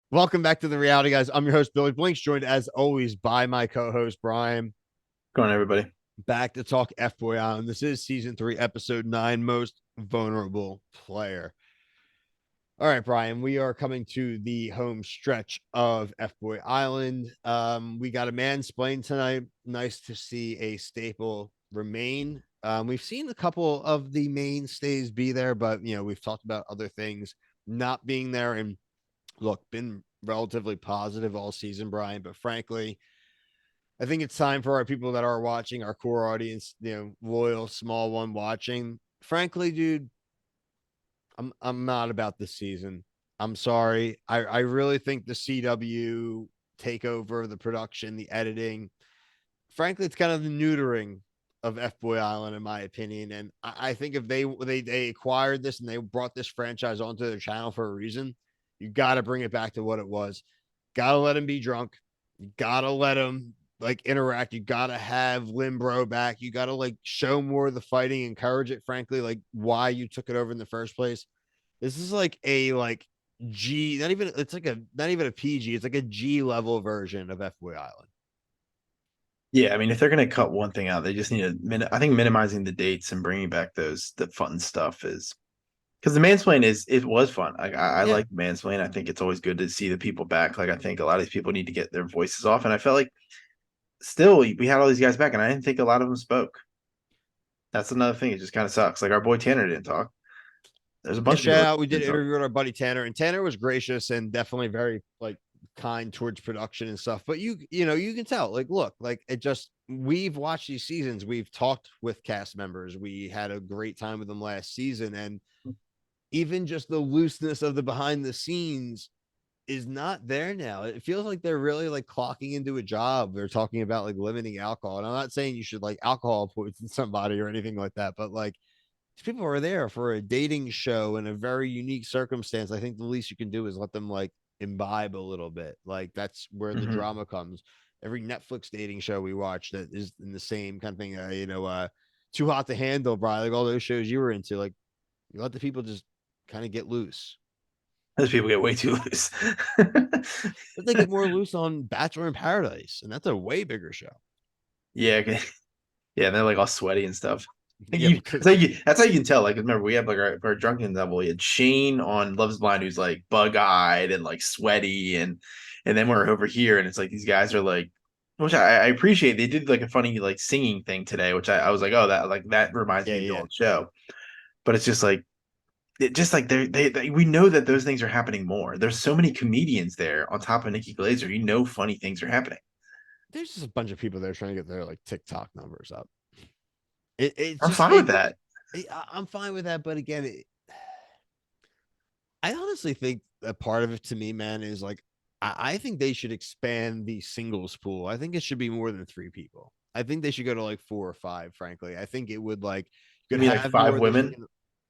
Welcome back to the reality, guys. I'm your host, Billy Blinks, joined as always by my co-host Brian. Going on, everybody. Back to talk FBoy Island. This is season 3, episode 9, most vulnerable player. All right, Brian, we are coming to the home stretch of FBoy Island. We got a mansplain tonight. Nice to see a staple remain. We've seen a couple of the mainstays be there, but we've talked about other things not being there. And look, been relatively positive all season, Brian, but frankly, I think it's time for our people that are watching, our core audience, loyal, small one watching. Frankly, dude, I'm not about this season. I'm sorry. I really think the CW takeover, the production, the editing, frankly, it's kind of the neutering of F Boy Island, in my opinion. And I think if they acquired this and they brought this franchise onto their channel for a reason, you got to bring it back to what it was. Got to let him be drunk. You got to let him like interact. You got to have Limbro back. You got to like show more of the fighting, encourage it. Frankly, like why you took it over in the first place. This is like a G, not even it's like a not even a PG. It's like a G level version of F Boy Island. Yeah, I mean, if they're going to cut one thing out, they just need to. I think minimizing the dates and bringing back the fun stuff is because the mansplain it was fun. I Yeah, like mansplain. I think it's always good to see the people back. Like I think a lot of these people need to get their voices off, and I felt like still we had all these guys back, and I didn't think a lot of them spoke. That's another thing. It just kind of sucks. Like our boy Tanner didn't talk. There's a yeah, bunch of people shout that out. We did didn't talk. interview with our buddy Tanner, and Tanner was gracious and definitely very like kind towards production and stuff. But you can tell, like, look, like it just we've watched these seasons, we've talked with cast members, we had a great time with them last season, and even just the looseness of the behind the scenes is not there now. It feels like they're really like clocking into a job. They're talking about like limiting alcohol, and I'm not saying you should like alcohol poison somebody or anything like that, but like people are there for a dating show in a very unique circumstance. I think the least you can do is let them like imbibe a little bit. Like that's where the Hmm. drama comes. Every Netflix dating show we watch that is in the same kind of thing. Too Hot to Handle, Brian. Like all those shows you were into. Like you let the people just kind of get loose. Those people get way too loose. But they get more loose on Bachelor in Paradise, and that's a way bigger show. Yeah, okay. Yeah, they're like all sweaty and stuff. Like Yeah, because that's how you can tell. Like, remember, we have like our drunken level. We had Shane on Love's Blind, who's like bug-eyed and like sweaty, and then we're over here, and it's like these guys are like, which I appreciate. They did like a funny like singing thing today, which I was like, oh, that reminds yeah, me of the yeah. old show. But it's just like they we know that those things are happening more. There's so many comedians there on top of Nikki Glazer. You know, funny things are happening. There's just a bunch of people there trying to get their like TikTok numbers up. It's I'm just fine with that. I'm fine with that, but again, I honestly think that part of it to me, man, is like I think they should expand the singles pool. I think it should be more than 3 people. I think they should go to like 4 or 5. Frankly, I think it would like you You could mean like have five more that you women? can.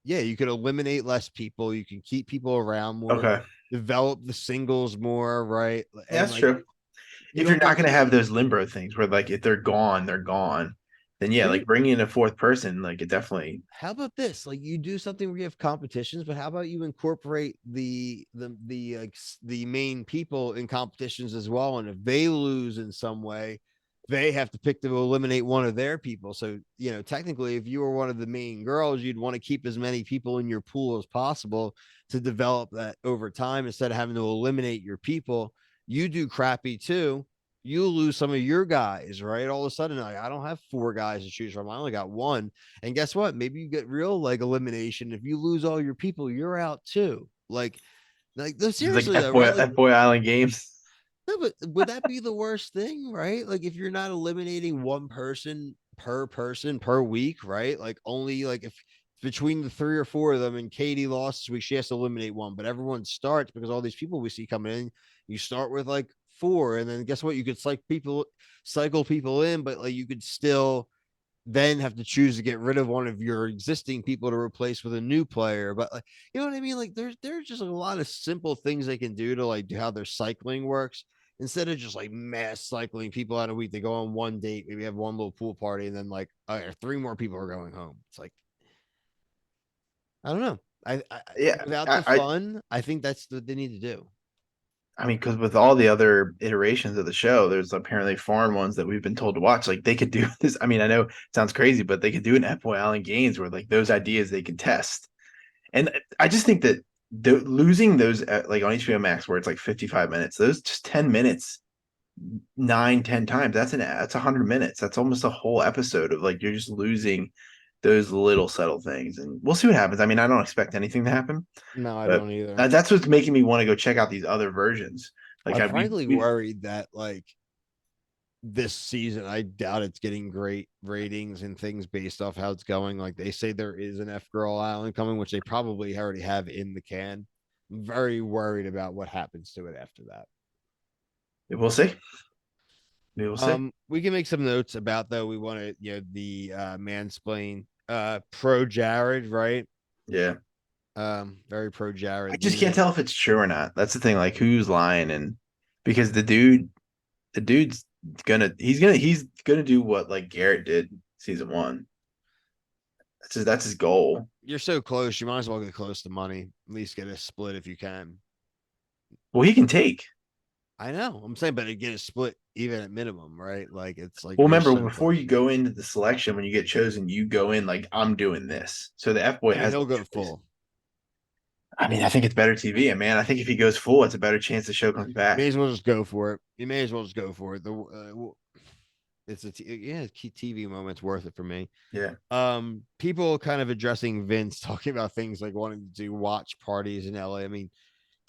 Yeah, you could eliminate less people. You can keep people around more, Okay. develop the singles more, right? Yeah, And that's like true. you If you're don't not going to have need. those limbo things where like if they're gone, they're gone, then yeah, like Dude, bringing in a fourth person, like it definitely. how about this? Like you do something where you have competitions, but how about you incorporate the main people in competitions as well? And if they lose in some way, they have to pick to eliminate one of their people. So technically, if you were one of the main girls, you'd want to keep as many people in your pool as possible to develop that over time instead of having to eliminate your people. You do crappy too, you lose some of your guys, right? All of a sudden, like, I don't have 4 guys to choose from. I only got one. And guess what? Maybe you get real like elimination. If you lose all your people, you're out too. Like no, It's like seriously though, right? Like, F Boy Island games. no, but would that be the worst thing, right? Like if you're not eliminating one person per week, right? Like only like if between the 3 or 4 of them and Katie lost this week, she has to eliminate one, but everyone starts because all these people we see coming in, you start with like 4, and then guess what? You could cycle people in, but like you could still then have to choose to get rid of one of your existing people to replace with a new player. But like, you know what I mean? Like there's just a lot of simple things they can do to like do how their cycling works instead of just like mass cycling people out a week. They go on one date, maybe have one little pool party, and then like 3 more people are going home. It's like I don't know. I Yeah, without the I fun, I think that's what they need to do. I mean, because with all the other iterations of the show, there's apparently foreign ones that we've been told to watch. Like they could do this. I mean, I know it sounds crazy, but they could do an FBoy Island Games where like those ideas they could test. And I just think that losing those like on HBO Max where it's like 55 minutes, those just 10 minutes, 9, 10 times, that's 100 minutes. That's almost a whole episode of like you're just losing those little subtle things. And we'll see what happens. I mean, I don't expect anything to happen, No, I but don't either. that's what's making me want to go check out these other versions. Like I'm I frankly we worried that like this season, I doubt it's getting great ratings and things based off how it's going. Like they say there is an F Girl Island coming, which they probably already have in the can. I'm very worried about what happens to it after that. we'll see. We will see. We can make some notes about though. We want to, the mansplain, pro Jared, right? Yeah. Very pro I Jared just can't leaving. tell if it's true or not. That's the thing. Like who's lying and because the dude's he's gonna do what like Garrett did season one. That's his goal. You're so close. You might as well get close to money. At least get a split if you can. Well, he can take. I know. I'm saying, but get a split even at minimum, right? Like it's like Well, you're remember so before close. you go into the selection, when you get chosen, you go in like I'm doing this. So the F boy I mean, has he'll no go choice. full. I mean, I think it's better TV, man. I think if he goes full, it's a better chance the show comes May back. as well just go for it. You may as well just go for it. It's key TV moment's worth it for me. Yeah. People kind of addressing Vince, talking about things like wanting to do watch parties in LA. I mean,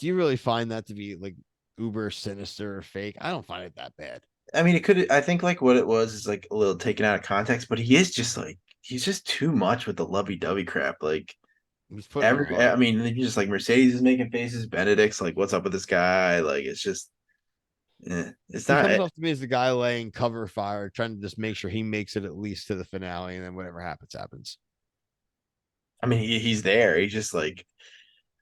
do you really find that to be like uber sinister or fake? I don't find it that bad. I mean, it could. I think like what it was is like a little taken out of context, but he is just like he's just too much with the lovey-dovey crap. Like He's putting every, on. I mean, you just like Mercedes is making faces. Benedict's like, "What's up with this guy?" Like it's just, it's He not. comes off to me as the guy laying cover fire, trying to just make sure he makes it at least to the finale, and then whatever happens, happens. I mean, he's there. He's just like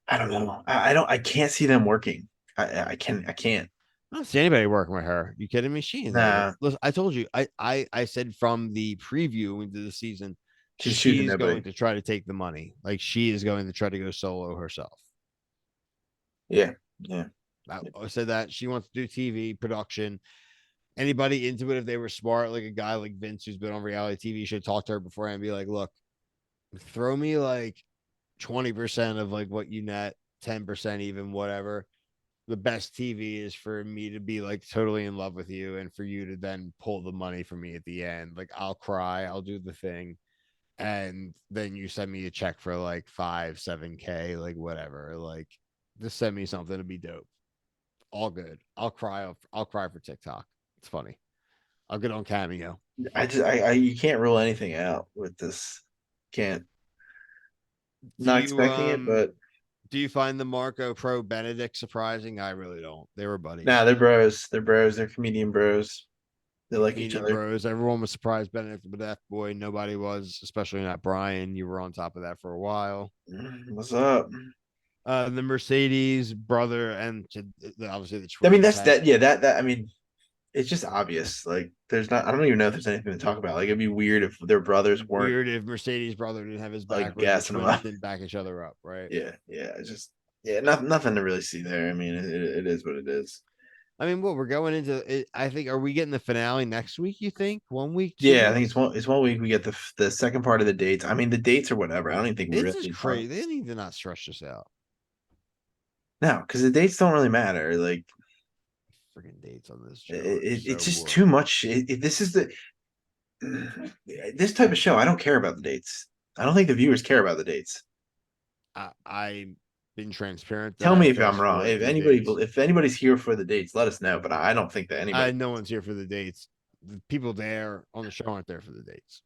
I don't know. I don't. I can't see them working. I can. I can't. I don't see anybody working with her. You kidding me? She ain't there. Nah, Listen, I told you. I said from the preview into the season, she's choosing she's going nobody. to try to take the money. Like she is going to try to go solo herself. Yeah, yeah. I said that she wants to do TV production. Anybody into it, if they were smart, like a guy like Vince who's been on reality TV, should talk to her beforehand and be like, look, throw me like 20% of like what you net, 10% even, whatever. The best TV is for me to be like totally in love with you and for you to then pull the money from me at the end. Like I'll cry, I'll do the thing. And then you send me a check for like 5, 7K, like whatever. Like just send me something to be dope. All good. I'll cry. I'll cry for TikTok. It's funny. I'll get on Cameo. You can't rule anything out with this. Can't. Do Not you expecting it, but do you find the Marco Pro Benedict surprising? I really don't. They were nah, buddies. they're bros. They're bros. They're comedian bros. They like each Comedian other. bros. Everyone was surprised Benedict with F boy. Nobody was, especially not Brian. You were on top of that for a while. What's up? The Mercedes brother and obviously the I mean, twins that's had that. Yeah, that. I mean, it's just obvious. Like, there's not. I don't even know if there's anything to talk about. Like, it'd be weird if their brothers weren't weird if Mercedes brother didn't have his back like or the gassing them twins up. didn't back each other up, right? Yeah, yeah. It's just yeah, nothing to really see there. I mean, it is what it is. I mean, what we're going into it, I think are we getting the finale next week, you think? 1 week, two Yeah, I think weeks? it's 1 week. We get the second part of the dates. I mean, the dates or whatever. I don't even think we It's really just need to talk. crazy. They need to not stretch this out. No, because the dates don't really matter. Like Freaking dates on this show are it's so just too boring. much. This is the this type of show. I don't care about the dates. I don't think the viewers care about the dates. I've been transparent that Tell I me if I'm fast wrong. forward through dates. If anybody's here for the dates, let us know. But I don't think that anybody. No one's here for the dates. The people there on the show aren't there for the dates.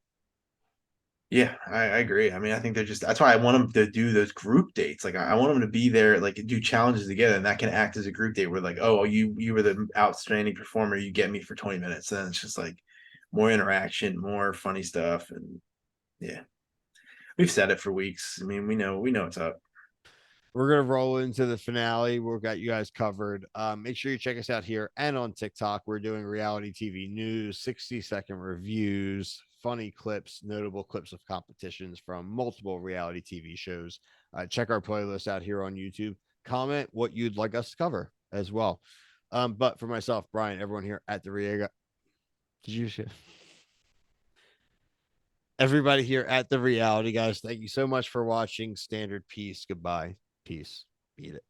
Yeah, I agree. I mean, I think they're just that's why I want them to do those group dates. Like I want them to be there, like do challenges together, and that can act as a group date where like, oh, you were the outstanding performer, you get me for 20 minutes. Then it's just like more interaction, more funny stuff, and yeah, we've said it for weeks. I mean, we know what's up. We're gonna roll into the finale. We've got you guys covered. Make sure you check us out here and on TikTok. We're doing reality TV news, 60-second reviews, funny clips, notable clips of competitions from multiple reality TV shows. Check our playlist out here on YouTube. Comment what you'd like us to cover. as well. But for myself, Brian, everyone here at the Riega, did you everybody here at the reality guys, thank you so much for watching. Standard peace. Goodbye. Peace. Beat it.